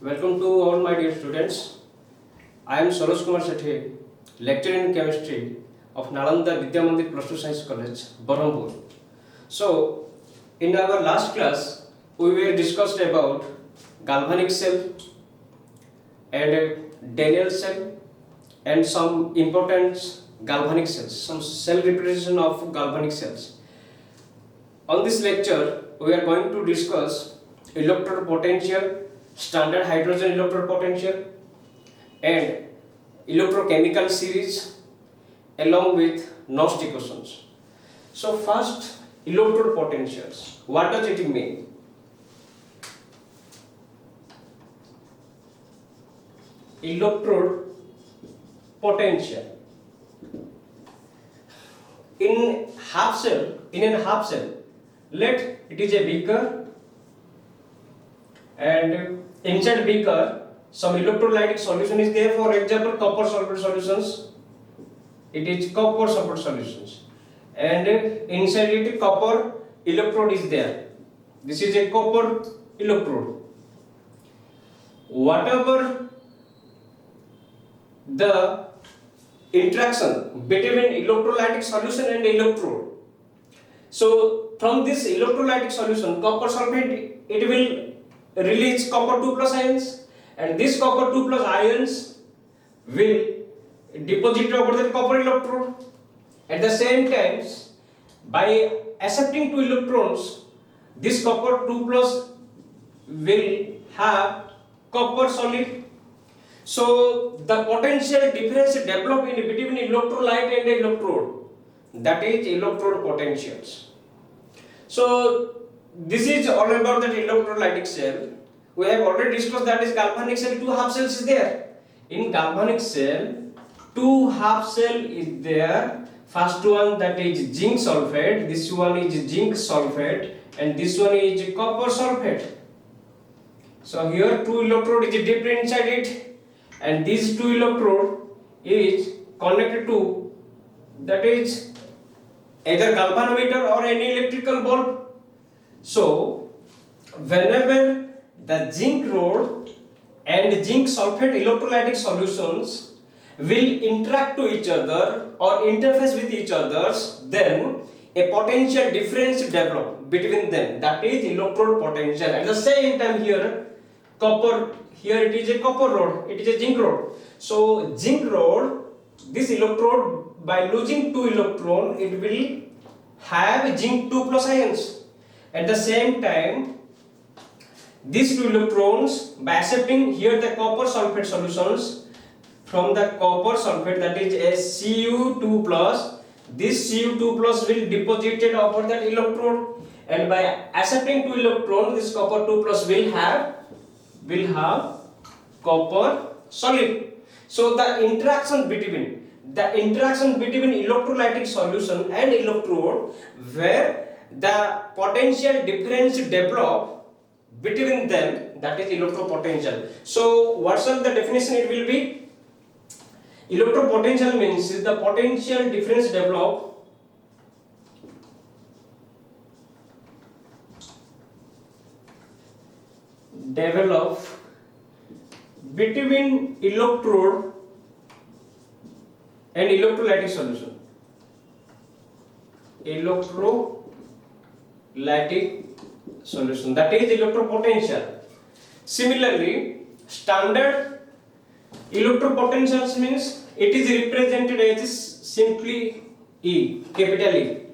Welcome to all my dear students. I am Saroj Kumar Sethi, lecturer in chemistry of Nalanda Vidya Mandir Plus 2 Science College, Berhampur. So, in our last class, we were discussed about galvanic cell and Daniell cell and some important galvanic cells, some cell representation of galvanic cells. On this lecture, we are going to discuss electrode potential, standard hydrogen electrode potential and electrochemical series along with Nernst equations. So first, electrode potentials. What does it mean? Electrode potential. In a half cell, let it is a beaker and inside beaker some electrolytic solution is there. For example, copper sulfate solutions. It is copper sulfate solutions, and inside it copper electrode is there. This is a copper electrode. Whatever the interaction between electrolytic solution and electrode. So from this electrolytic solution, copper sulfate, it will release copper 2 plus ions, and this copper 2 plus ions will deposit over the copper electrode. At the same time, by accepting 2 electrons, this copper 2 plus will have copper solid. So the potential difference develop in between electrolyte and electrode, that is electrode potentials. So this is all about that electrolytic cell. We have already discussed that is galvanic cell, 2 half cells is there. In galvanic cell, 2 half cell is there. First one, that is zinc sulfate, this one is zinc sulfate, and this one is copper sulfate. So here 2 electrode is dipped inside it, and these 2 electrode is connected to, that is either galvanometer or any electrical bulb. So whenever the zinc rod and zinc sulfate electrolytic solutions will interact to each other or interface with each other, then a potential difference develop between them, that is electrode potential. At the same time here copper, here it is a copper rod, it is a zinc rod. So zinc rod, this electrode, by losing 2 electron, it will have zinc 2 plus ions. At the same time, these 2 electrons, by accepting here the copper sulfate solutions, from the copper sulfate, that is a Cu2 plus, this Cu2 plus will deposited over that electrode, and by accepting 2 electrons, this copper 2 plus will have copper solid. So the interaction between electrolytic solution and electrode, where the potential difference develop between them, that is electropotential. So what's the definition? It will be, electropotential means the potential difference develop between electrode and electrolytic solution. Electrolytic solution, that is electropotential. Similarly, standard electropotentials means it is represented as simply E, capital E.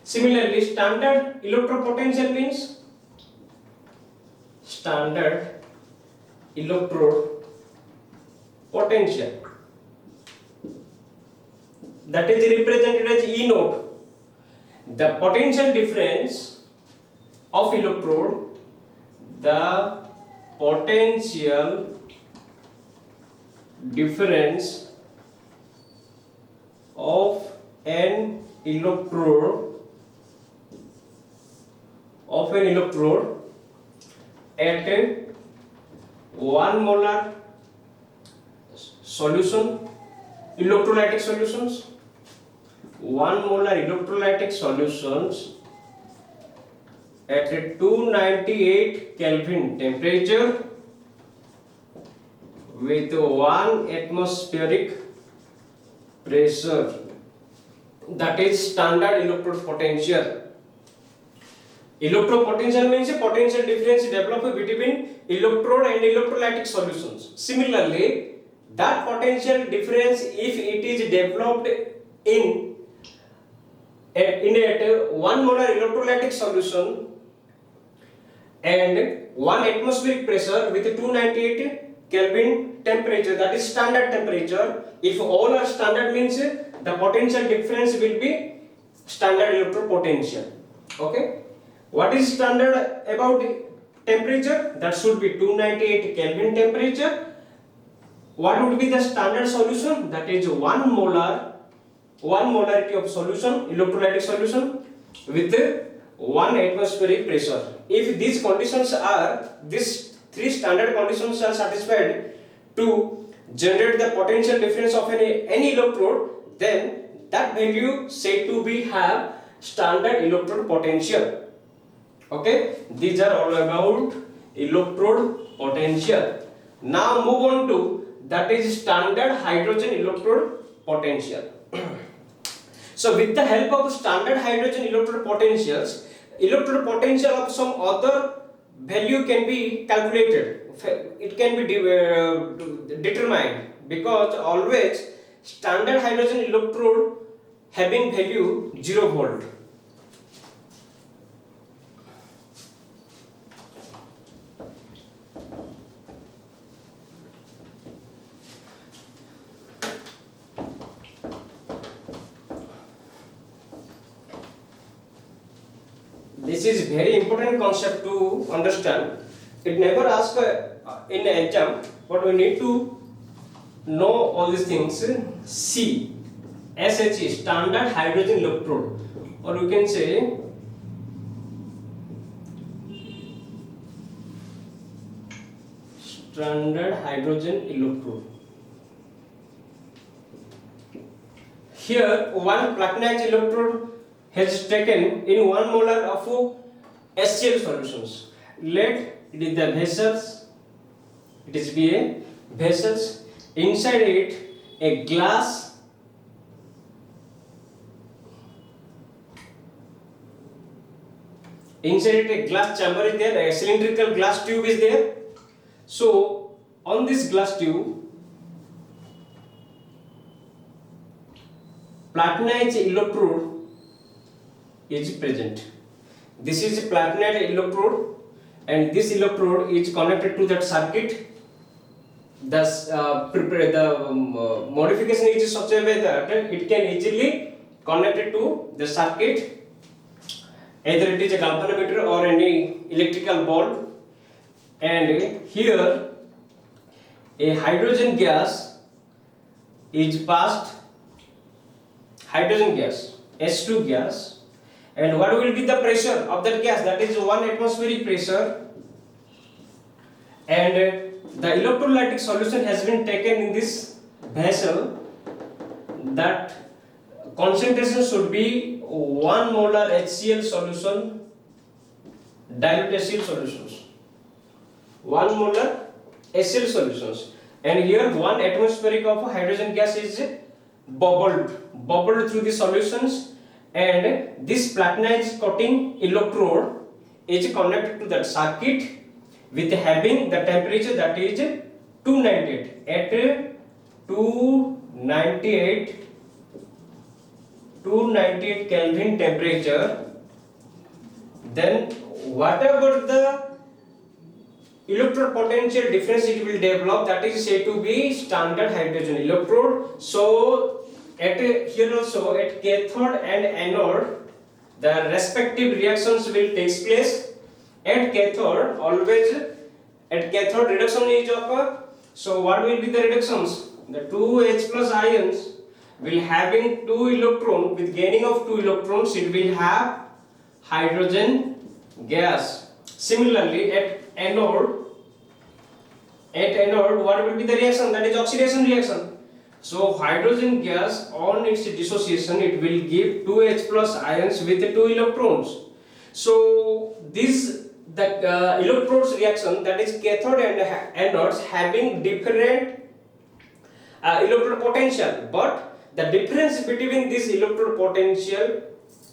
Similarly, standard electropotential means standard electrode potential, that is represented as E naught. The potential difference of electrode, the potential difference of an electrode at 1 molar solution, electrolytic solutions, 1 molar electrolytic solutions at a 298 Kelvin temperature with 1 atmospheric pressure, that is standard electrode potential. Electrode potential means a potential difference developed between electrode and electrolytic solutions. Similarly, that potential difference, if it is developed in a 1 molar electrolytic solution and 1 atmospheric pressure with 298 Kelvin temperature, that is standard temperature. If all are standard means the potential difference will be standard electrode potential. Okay. What is standard about temperature? That should be 298 Kelvin temperature. What would be the standard solution? That is 1 molarity of solution, electrolytic solution with 1 atmospheric pressure. If these conditions are, these 3 standard conditions are satisfied to generate the potential difference of any electrode, then that value said to be have standard electrode potential. Okay, these are all about electrode potential. Now move on to that is standard hydrogen electrode potential. So with the help of standard hydrogen electrode potentials, electrode potential of some other value can be calculated. It can be determined, because always standard hydrogen electrode having value 0 volt. This is very important concept to understand. It never asks in an exam, but we need to know all these things. C, SHE, standard hydrogen electrode, or you can say standard hydrogen electrode. Here, one platinized electrode has taken in 1 molar of HCl solutions. Let it is the vessels, it is be a vessels, inside it a glass chamber is there, a cylindrical glass tube is there. So on this glass tube, platinized electrode is present. This is a platinized electrode, and this electrode is connected to that circuit. Thus, the modification is such a way that it can easily connect to the circuit. Either it is a galvanometer or any electrical bulb, and here a hydrogen gas is passed. Hydrogen gas, H2 gas. And what will be the pressure of that gas? That is 1 atmospheric pressure. And the electrolytic solution has been taken in this vessel. That concentration should be 1 molar HCl solution, dilute HCl solutions. 1 molar HCl solutions. And here 1 atmospheric of hydrogen gas is bubbled through the solutions. And this platinized coating electrode is connected to that circuit with having the temperature that is 298. At 298 Kelvin temperature, then whatever the electrode potential difference it will develop, that is said to be standard hydrogen electrode. So here also at cathode and anode, the respective reactions will take place. At cathode, always at cathode reduction is occur. So what will be the reductions? The 2H plus ions will having 2 electrons, with gaining of 2 electrons it will have hydrogen gas. Similarly at anode what will be the reaction? That is oxidation reaction. So hydrogen gas on its dissociation it will give 2H plus ions with 2 electrons. So this the electrodes reaction, that is cathode and anodes having different electrode potential, but the difference between this electrode potential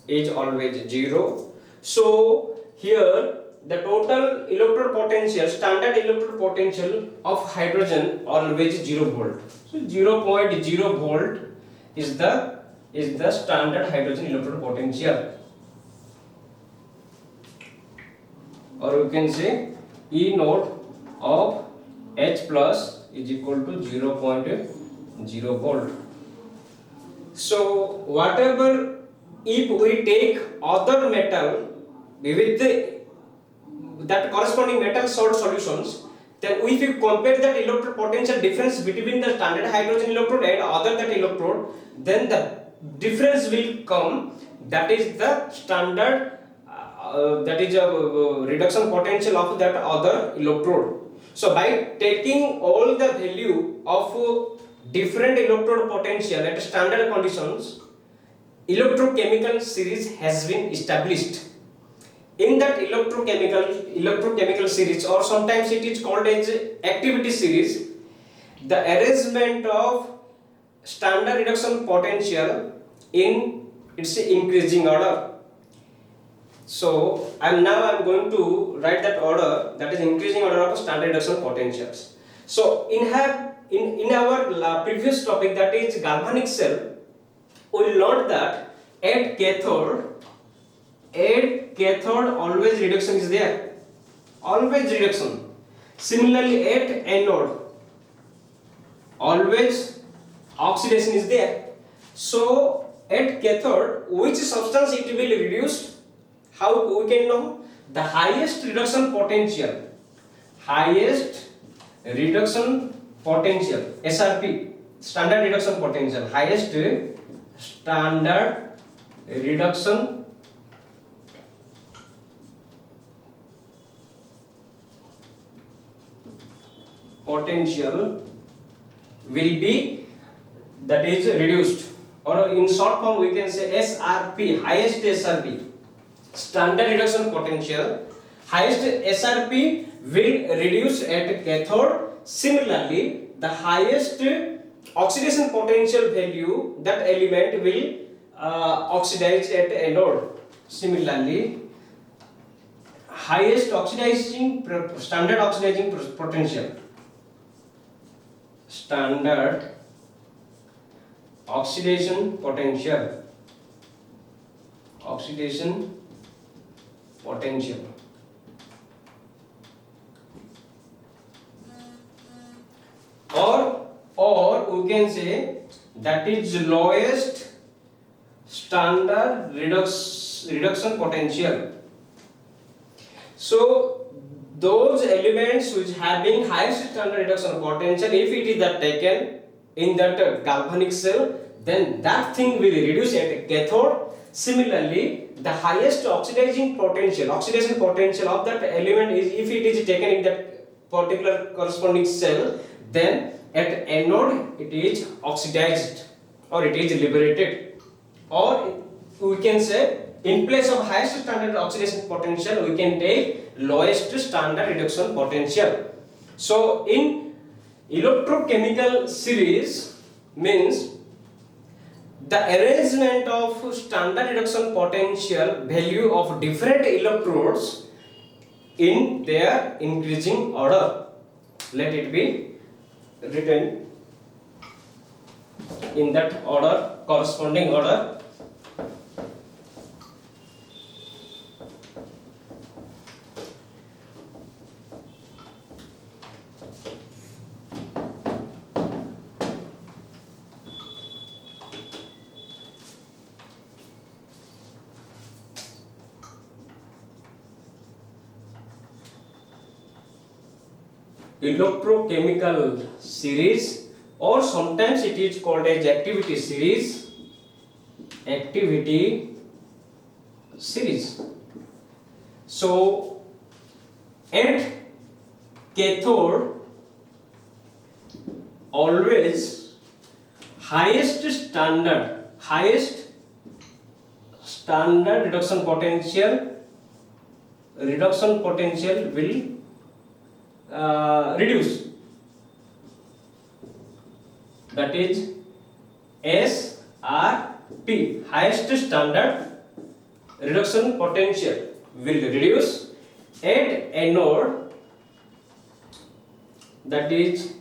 is always zero. So here the total electrode potential, standard electrode potential of hydrogen always 0 volt. So 0.0 volt is the standard hydrogen electrode potential, or we can say E naught of H plus is equal to 0.0 volt. So whatever, if we take other metal with that corresponding metal salt solutions, then if you compare that electrode potential difference between the standard hydrogen electrode and other that electrode, then the difference will come, that is the standard that is a reduction potential of that other electrode. So by taking all the value of different electrode potential at standard conditions, electrochemical series has been established. In that electrochemical series, or sometimes it is called as activity series, the arrangement of standard reduction potential in its increasing order. So now I'm going to write that order, that is increasing order of standard reduction potentials. So in our previous topic, that is galvanic cell, we learned that at cathode always reduction is there, always reduction. Similarly at anode always oxidation is there. So at cathode, which substance it will reduce? How we can know? The highest reduction potential, SRP, standard reduction potential, highest standard reduction potential will be, that is reduced, or in short form we can say SRP, highest SRP, standard reduction potential, highest SRP will reduce at cathode. Similarly, the highest oxidation potential value, that element will oxidize at anode. Similarly, highest standard oxidizing potential, standard oxidation potential, or we can say that is lowest standard reduction potential. So those elements which having highest standard reduction potential, if it is that taken in that galvanic cell, then that thing will reduce at cathode. Similarly, the highest oxidation potential of that element is, if it is taken in that particular corresponding cell, then at anode it is oxidized or it is liberated. Or we can say, in place of highest standard oxidation potential, we can take lowest standard reduction potential. So in electrochemical series means the arrangement of standard reduction potential value of different electrodes in their increasing order. Let it be written in that order, corresponding order. Electrochemical series, or sometimes it is called as activity series. So at cathode always highest standard reduction potential reduction potential will reduce, that is SRP, highest standard reduction potential will reduce at a node that is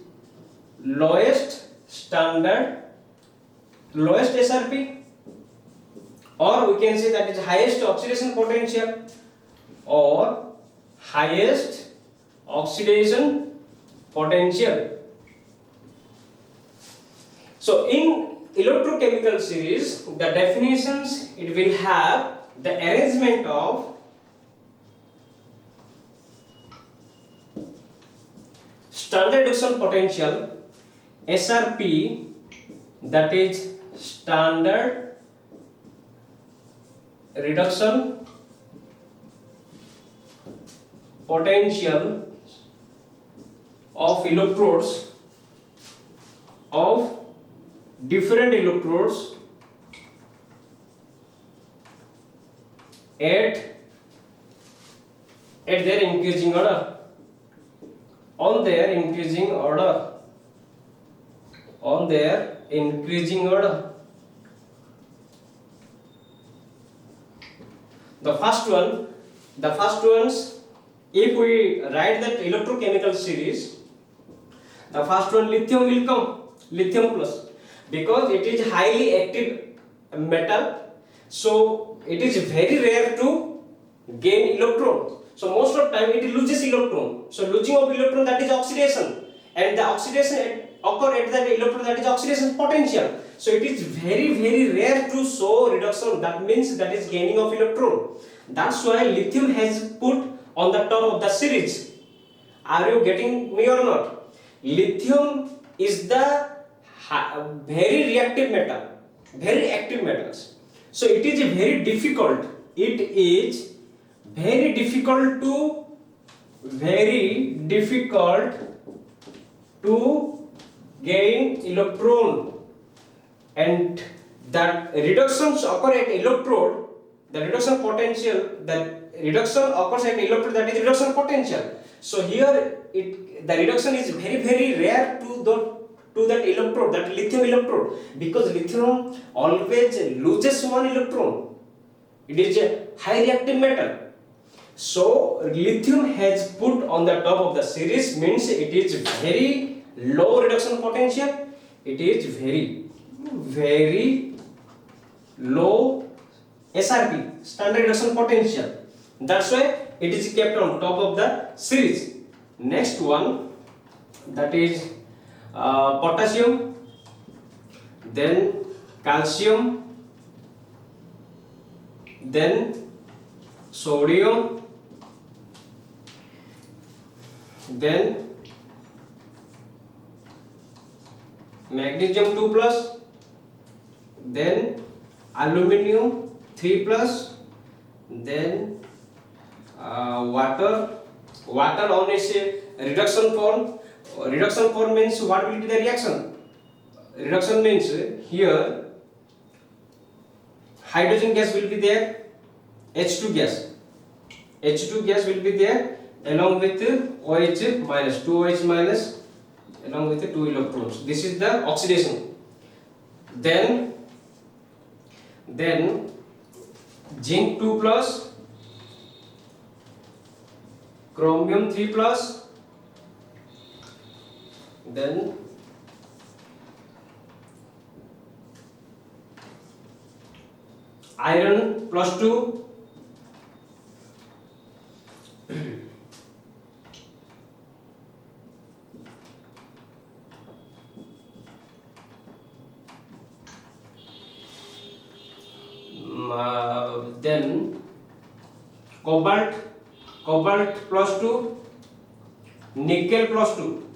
lowest SRP, or we can say that is highest oxidation potential or highest oxidation potential. So in electrochemical series, the definitions, it will have the arrangement of standard reduction potential SRP, that is standard reduction potential of electrodes, of different electrodes at their increasing order, on their increasing order. The first ones, if we write that electrochemical series, the first one lithium will come, lithium plus, because it is highly active metal, so it is very rare to gain electron. So most of time it loses electron. So losing of electron, that is oxidation, and the oxidation occur at that electron, that is oxidation potential. So it is very rare to show reduction, that means that is gaining of electron. That's why lithium has put on the top of the series. Are you getting me or not? Lithium is the very reactive metal, very active metals. So it is very difficult. It is very difficult to gain electron, and that reductions occur at electrode. The reduction potential, that reduction occurs at electrode, that is reduction potential. So here the reduction is very rare to that electrode, that lithium electrode, because lithium always loses one electron. It is a high reactive metal. So lithium has put on the top of the series, means it is very low reduction potential. It is very low SRP, standard reduction potential. That's why it is kept on top of the series. Next one, that is potassium, then calcium, then sodium, then magnesium 2 plus, then aluminium 3 plus, then water on its reduction form. Reduction form means what will be the reaction? Reduction means here hydrogen gas will be there, H2 gas will be there along with OH minus, 2 OH minus along with the 2 electrons. This is the oxidation. Then zinc 2 plus, chromium 3 plus, then iron plus 2, then cobalt plus 2, nickel plus 2.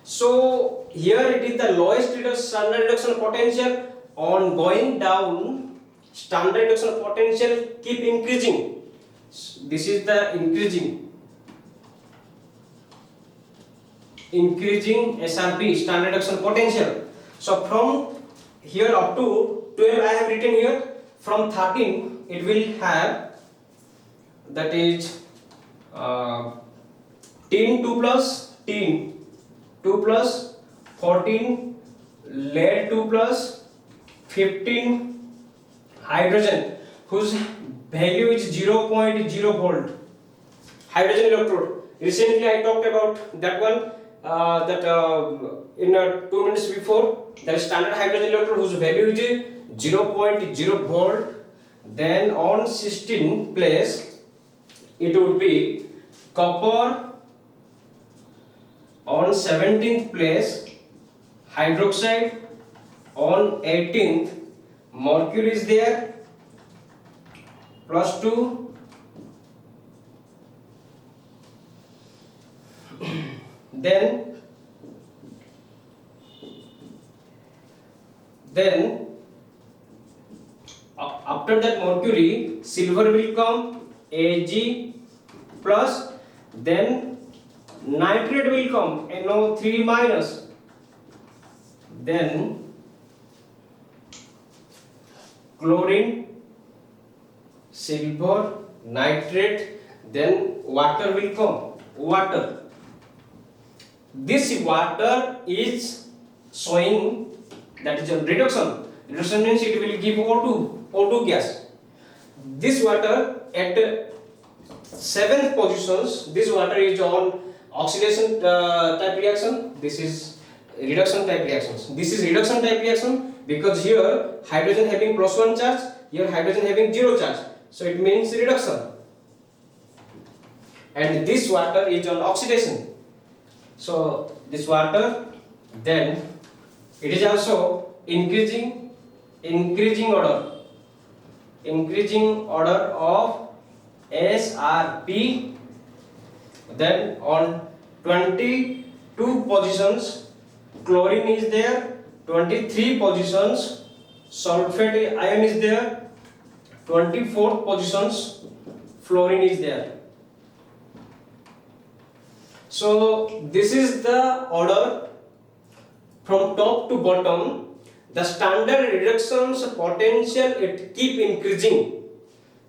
So here it is the lowest standard reduction potential. On going down, standard reduction potential keep increasing. This is the increasing SRP, standard reduction potential. So from here up to 12 I have written here. From 13 it will have that is tin 2 plus tin 2 plus 14 lead 2 plus 15 hydrogen whose value is 0.0 volt hydrogen electrode. Recently I talked about that one in 2 minutes before. That is standard hydrogen electrode whose value is 0.0 volt. Then on 16th place it would be copper. On 17th place hydroxide. On 18th mercury is there plus 2. Then after that mercury silver will come Ag plus, then nitrate will come NO3 minus, then chlorine, silver, nitrate, then water will come, water. This water is showing that is a reduction. Reduction means it will give O2 gas. This water at 7th positions, this water is on oxidation type reaction. This is reduction type reactions. This is reduction type reaction because here hydrogen having plus 1 charge, here hydrogen having 0 charge. So it means reduction. And this water is on oxidation. So this water, then it is also increasing order of SRP. Then on 22 positions chlorine is there, 23 positions sulfate ion is there, 24 positions fluorine is there. So this is the order from top to bottom. The standard reductions potential it keep increasing.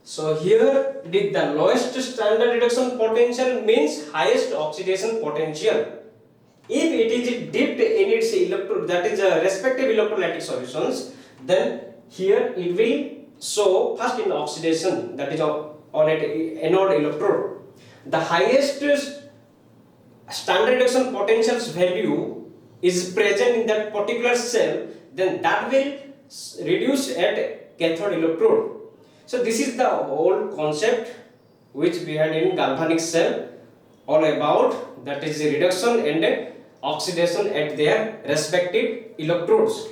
So here the lowest standard reduction potential means highest oxidation potential. If it is dipped in its electro, that is respective electrolytic solutions, then here it will show first in oxidation, that is on an anode electrode. The highest standard reduction potential's value is present in that particular cell, then that will reduce at cathode electrode. So this is the whole concept which we had in galvanic cell, all about that is reduction and oxidation at their respective electrodes.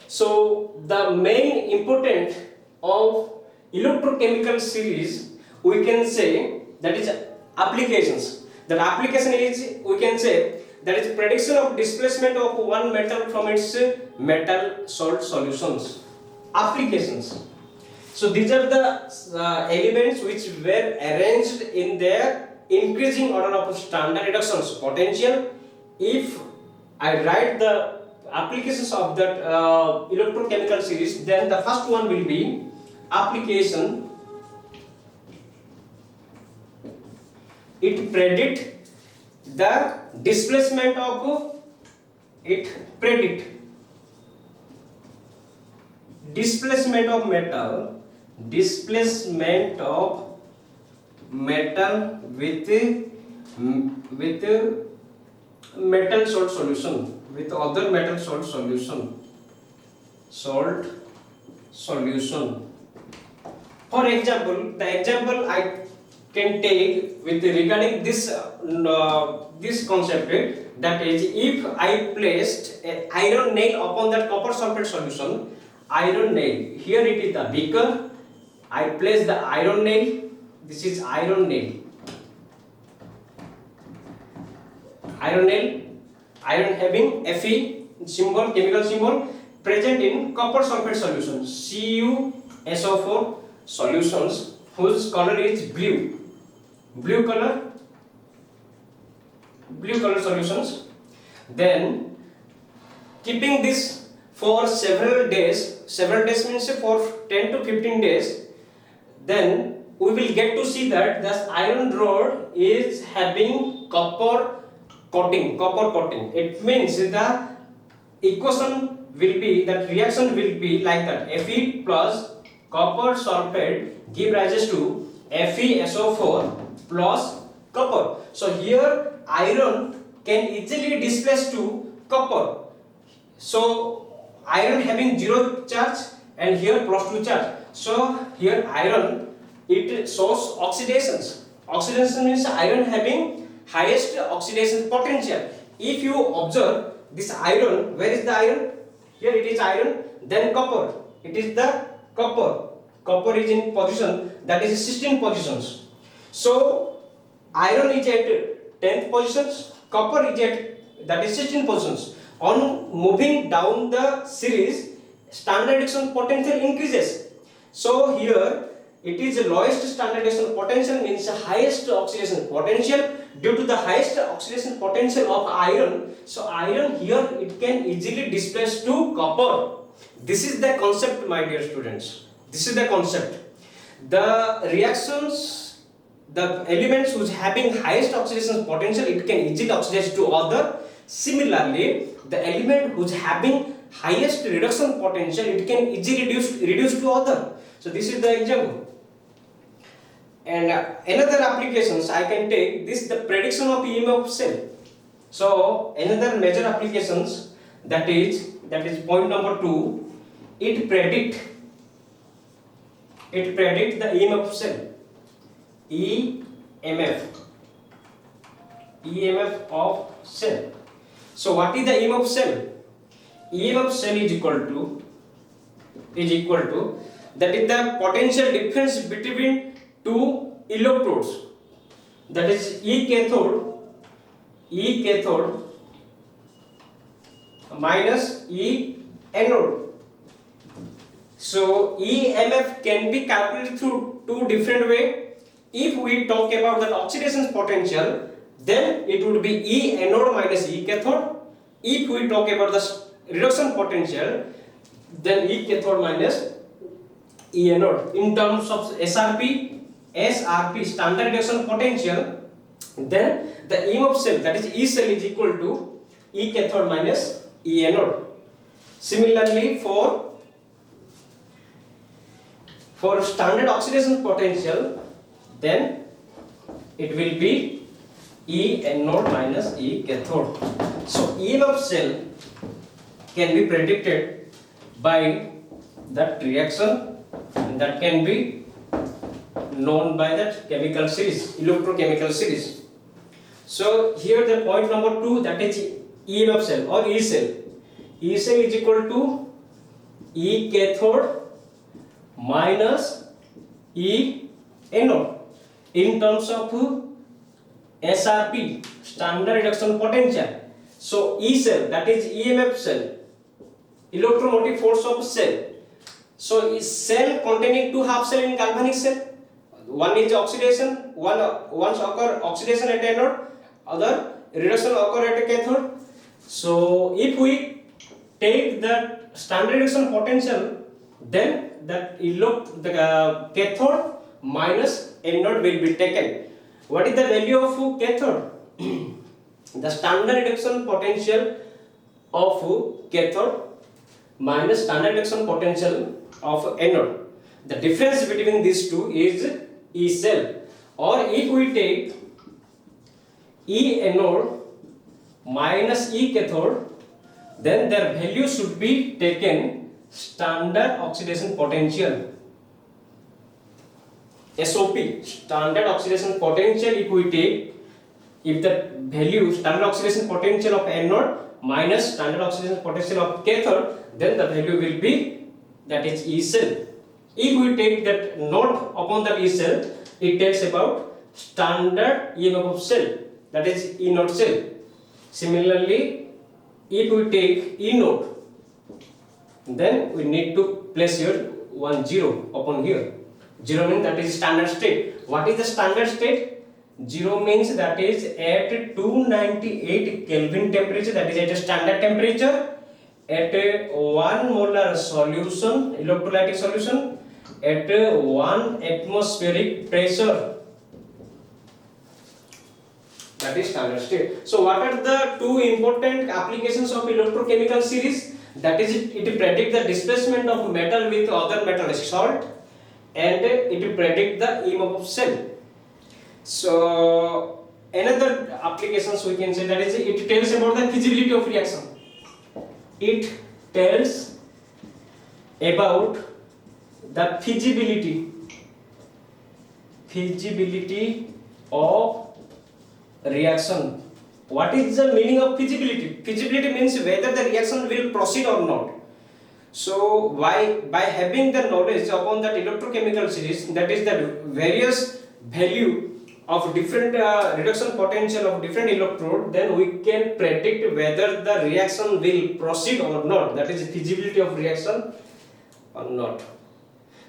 So the main important of electrochemical series, we can say that is applications. That application is, we can say, that is prediction of displacement of one metal from its metal salt solutions. Applications. So these are the elements which were arranged in their increasing order of standard reductions potential. If I write the applications of that electrochemical series, then the first one will be application. It predict the displacement of displacement of metal with metal salt solution, with other metal salt solution. For example, the example I can take with regarding this this concept, that is, if I placed an iron nail upon that copper sulfate solution, iron nail, here it is the beaker, I place the iron nail, this is iron nail, iron having Fe symbol, chemical symbol present in copper sulfate solution, CuSO4 solutions whose color is blue color solutions. Then keeping this for several days means for 10 to 15 days, then we will get to see that this iron rod is having copper coating. It means the equation will be, that reaction will be like that: Fe plus copper sulfate give rises to FeSO4 plus copper. So here iron can easily displace to copper. So iron having 0 charge and here +2 charge. So here iron, it shows oxidations. Oxidation means iron having highest oxidation potential. If you observe this iron, where is the iron? Here it is iron, then copper. It is the copper. Copper is in position, that is 16 positions. So iron is at 10th positions, copper is at, that is 16 positions. On moving down the series, standard reduction potential increases. So here it is the lowest standard reduction potential, means the highest oxidation potential. Due to the highest oxidation potential of iron, so iron here it can easily displace to copper. This is the concept, my dear students. This is the concept. The reactions, the elements which having highest oxidation potential, it can easily oxidize to other. Similarly, the element which having highest reduction potential, it can easily reduce to other. So this is the example. And another applications I can take this, the prediction of EMF cell. So another major applications, that is point number 2. It predict the EMF cell. EMF of cell. So what is the EMF cell? EMF cell is equal to that is the potential difference between two electrodes, that is E cathode minus E anode. So EMF can be calculated through two different ways. If we talk about the oxidation potential, then it would be E anode minus E cathode. If we talk about the reduction potential, then E cathode minus E anode. In terms of SRP, standard reduction potential, then the EMF cell, that is E cell, is equal to E cathode minus E anode. Similarly, for standard oxidation potential, then it will be E anode minus E cathode. So EMF cell can be predicted by that reaction, and that can be known by that chemical series, electrochemical series. So here the point number 2, that is EMF cell or E cell. E cell is equal to E cathode minus E anode in terms of SRP, standard reduction potential. So E cell, that is EMF cell, electromotive force of cell. So is cell containing two half cell in galvanic cell. One is oxidation, once occur oxidation at anode, other reduction occur at a cathode. So if we take the standard reduction potential, then that the cathode minus anode will be taken. What is the value of cathode? The standard reduction potential of cathode minus standard reduction potential of anode. The difference between these two is E cell. Or if we take E anode minus E cathode, then their value should be taken standard oxidation potential, SOP, standard oxidation potential. If we take, if the value standard oxidation potential of anode minus standard oxidation potential of cathode, then the value will be, that is E cell. If we take that note upon that E cell, it tells about standard EMF of cell, that is E node cell. Similarly, if we take E node, then we need to place here 10 upon here. 0 means that is standard state. What is the standard state? 0 means that is at 298 Kelvin temperature, that is at a standard temperature, at a 1 molar solution, electrolytic solution, at 1 atmospheric pressure. That is standard state. So what are the two important applications of electrochemical series? That is, it predict the displacement of metal with other metal salt, and it predict the EMF of cell. So another applications we can say, that is, it tells about the feasibility of reaction. It tells about the feasibility of reaction. What is the meaning of feasibility? Feasibility means whether the reaction will proceed or not. So by having the knowledge upon that electrochemical series, that is the various value of different reduction potential of different electrode, then we can predict whether the reaction will proceed or not. That is feasibility of reaction or not.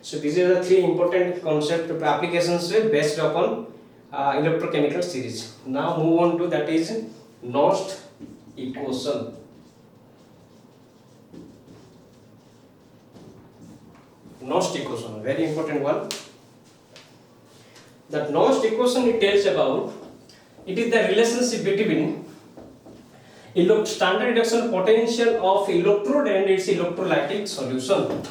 So these are the three important concept applications based upon electrochemical series. Now move on to, that is, Nernst equation. Nernst equation, very important one. That Nernst equation, it tells about, it is the relationship between standard reduction potential of electrode and its electrolytic solution.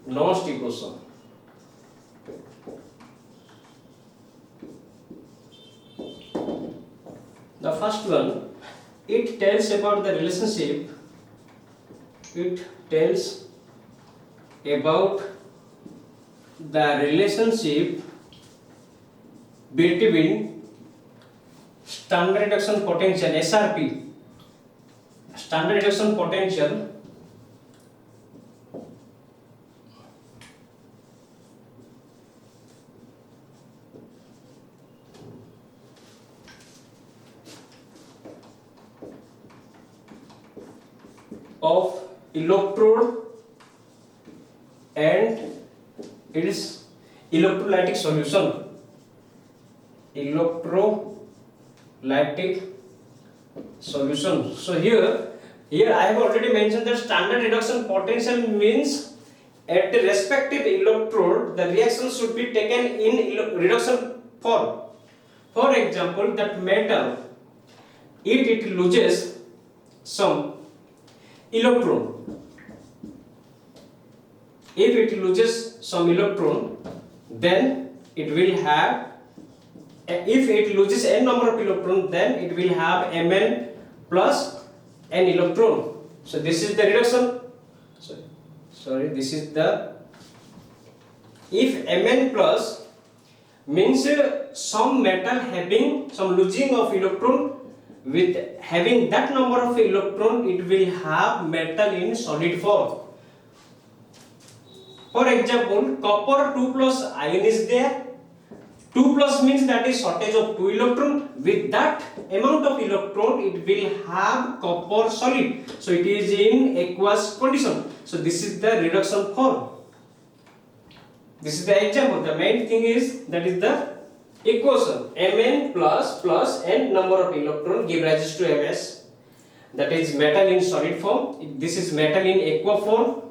Nernst equation. The first one, it tells about the relationship. It tells about the relationship between standard reduction potential, SRP, standard reduction potential, of electrode and its electrolytic solution. Electrolytic solution. So here I have already mentioned that standard reduction potential means at the respective electrode the reaction should be taken in reduction form. For example, that metal, if it loses some electron, then it will have, if it loses n number of electron, then it will have Mn plus n electron. So this is the reduction. This is the, if Mn plus means some metal having some losing of electron, with having that number of electron, it will have metal in solid form. For example, copper 2 plus ion is there. 2 plus means that is shortage of 2 electron. With that amount of electron, it will have copper solid. So it is in aqueous condition. So this is the reduction form. This is the example. The main thing is, that is the equation. Mn plus n number of electron give rise to Ms. That is metal in solid form. This is metal in aqueous form.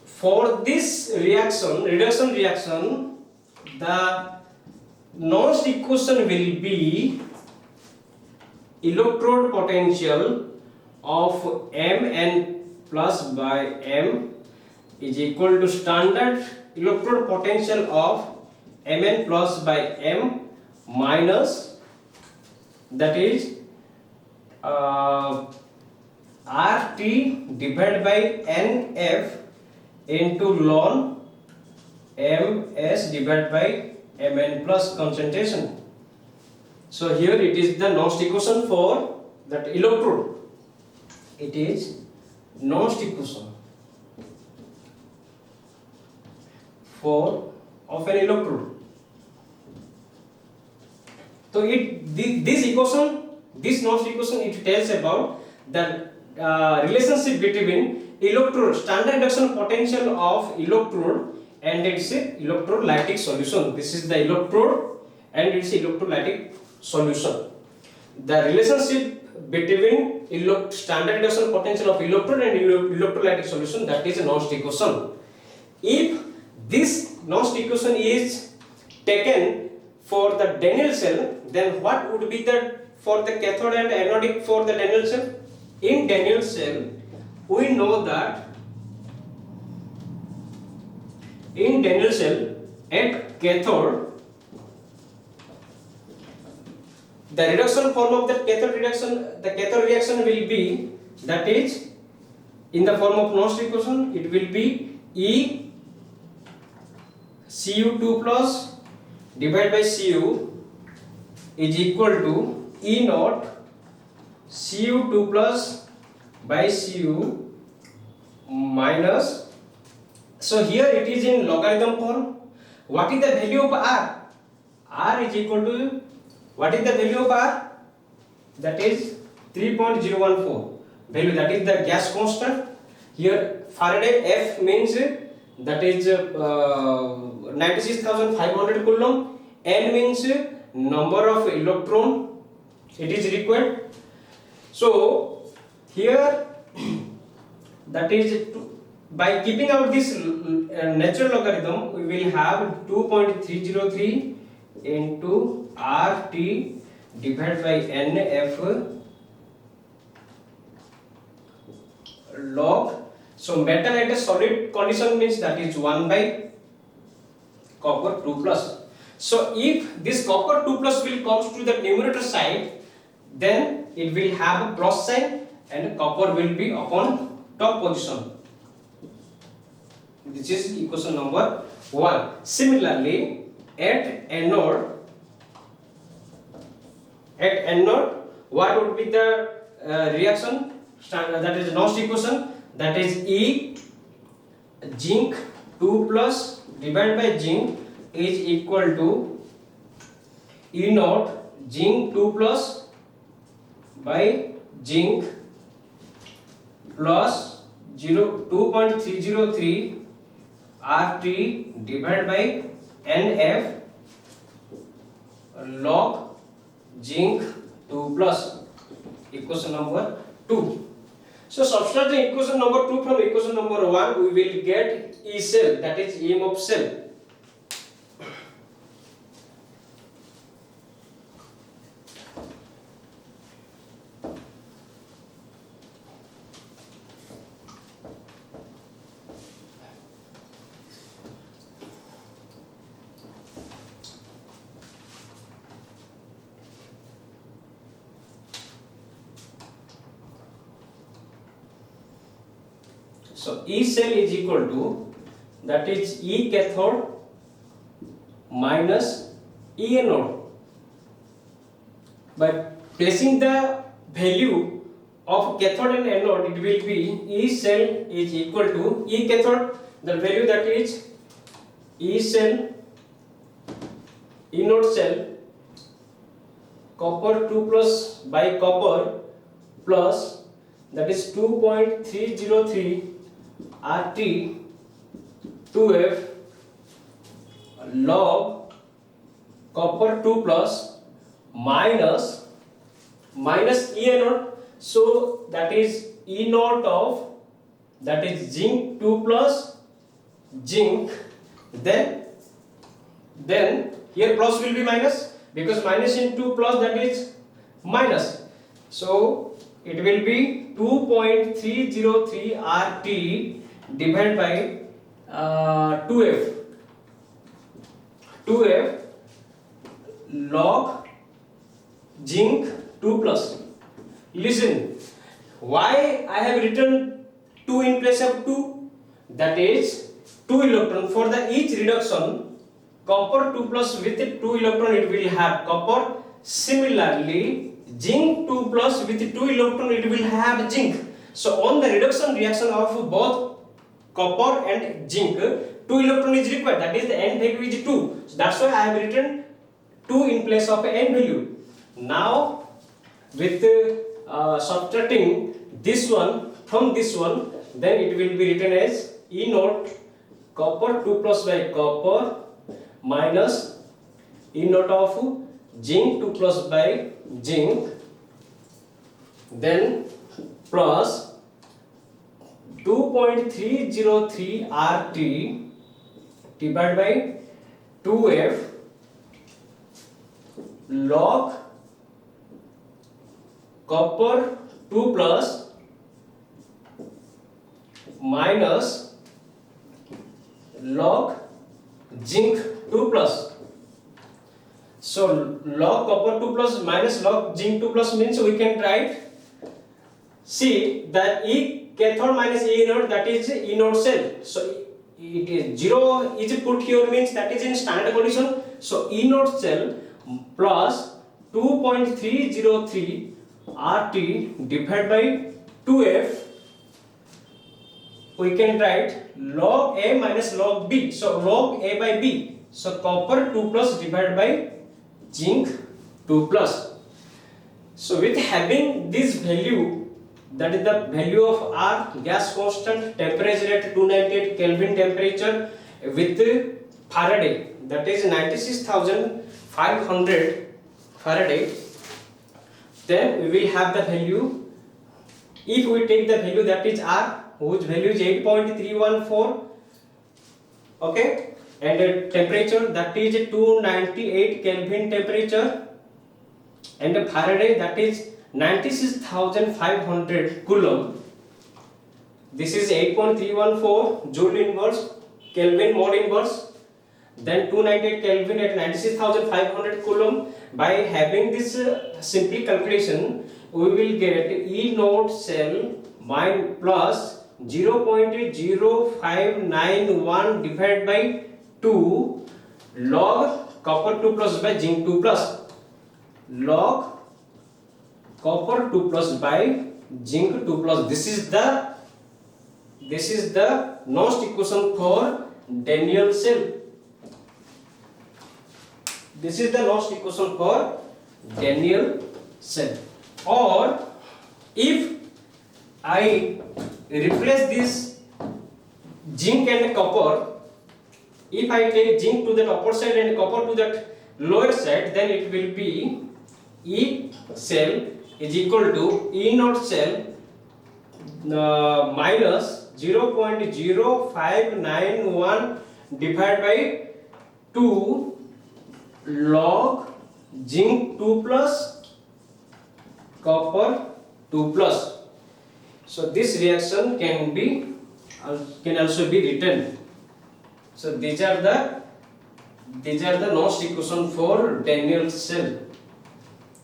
For this reduction reaction, the Nernst equation will be electrode potential of Mn plus by M is equal to standard electrode potential of Mn plus by M minus, that is RT divided by NF into ln Ms divided by Mn plus concentration. So here it is the Nernst equation for that electrode. It is Nernst equation for of an electrode. So this Nernst equation, it tells about the relationship between electrode, standard reduction potential of electrode and its electrolytic solution. This is the electrode and its electrolytic solution. The relationship between standard reduction potential of electrode and electrolytic solution, that is Nernst equation. If this Nernst equation is taken for the Daniell cell, then what would be the for the cathode and anodic for the Daniell cell? In Daniell cell, we know that in Daniell cell at cathode, the reduction form of the cathode reaction will be, that is in the form of Nernst equation, it will be E Cu2 plus divided by Cu is equal to E naught Cu2 plus by Cu minus, so here it is in logarithm form. What is the value of R? R is equal to, what is the value of R? That is 3.014 value, that is the gas constant. Here Faraday F means that is 96,500 coulomb, N means number of electron it is required. So here that is by keeping out this natural logarithm, we will have 2.303 into RT divided by NF log. So metal at a solid condition means that is 1 by copper 2 plus. So if this copper 2 plus will comes to the numerator side, then it will have a plus sign and copper will be upon top position. This is equation number 1. Similarly, at anode, what would be the reaction standard, that is Nernst equation, that is E zinc 2 plus divided by zinc is equal to E naught zinc 2 plus by zinc plus 2.303 RT divided by NF log zinc 2 plus, equation number 2. So substituting equation number 2 from equation number 1, we will get E cell, that is EM of cell. So E cell is equal to, that is E cathode minus E anode. By placing the value of cathode and anode, it will be E cell is equal to E cathode, the value that is E cell, E node cell, copper 2 plus by copper plus, that is 2.303 RT 2F log copper 2 plus minus E anode, so that is E naught of, that is zinc 2 plus zinc, then here plus will be minus, because minus into plus, that is minus, so it will be 2.303 RT divided by 2F log zinc 2 plus. Listen, why I have written 2 in place of 2? That is 2 electron for the each reduction, copper 2 plus with 2 electron it will have copper. Similarly, zinc 2 plus with 2 electron it will have zinc. So on the reduction reaction of both copper and zinc, 2 electron is required, that is the N value is 2. So that's why I have written 2 in place of N value. Now with subtracting this one from this one, then it will be written as E naught copper 2 plus by copper minus E naught of zinc 2 plus by zinc, then plus 2.303 RT divided by 2F log copper 2 plus minus log zinc 2 plus. So log copper 2 plus minus log zinc 2 plus means we can write, see that E cathode minus E anode, that is E node cell. So it is 0 is put here means that is in standard condition. So E node cell plus 2.303 RT divided by 2F, we can write log A minus log B. So log A by B. So copper 2 plus divided by zinc 2 plus. So with having this value, that is the value of R, gas constant, temperature at 298 Kelvin temperature with Faraday, that is 96,500 Faraday. Then we will have the value, if we take the value that is R, whose value is 8.314, okay, and the temperature that is 298 Kelvin temperature, and the Faraday that is 96,500 Coulomb. This is 8.314 Joule inverse, Kelvin mod inverse, then 298 Kelvin at 96,500 Coulomb. By having this simple calculation, we will get E node cell plus 0.0591 divided by 2 log copper 2 plus by zinc 2 plus, log copper 2 plus by zinc 2 plus. This is the Nernst equation for Daniell cell. This is the Nernst equation for Daniell cell. Or if I replace this zinc and copper, if I take zinc to the upper side and copper to that lower side, then it will be E cell is equal to E naught cell minus 0.0591 divided by 2 log zinc 2 plus copper 2 plus. So this reaction can also be written. So these are the Nernst equation for Daniell cell.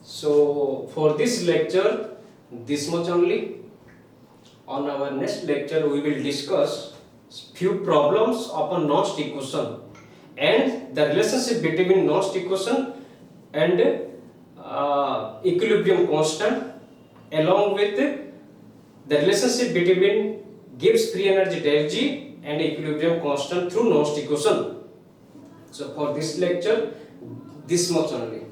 So for this lecture, this much only. On our next lecture, we will discuss few problems upon Nernst equation and the relationship between Nernst equation and equilibrium constant, along with the relationship between Gibbs free energy del G and equilibrium constant through Nernst equation. So for this lecture, this much only.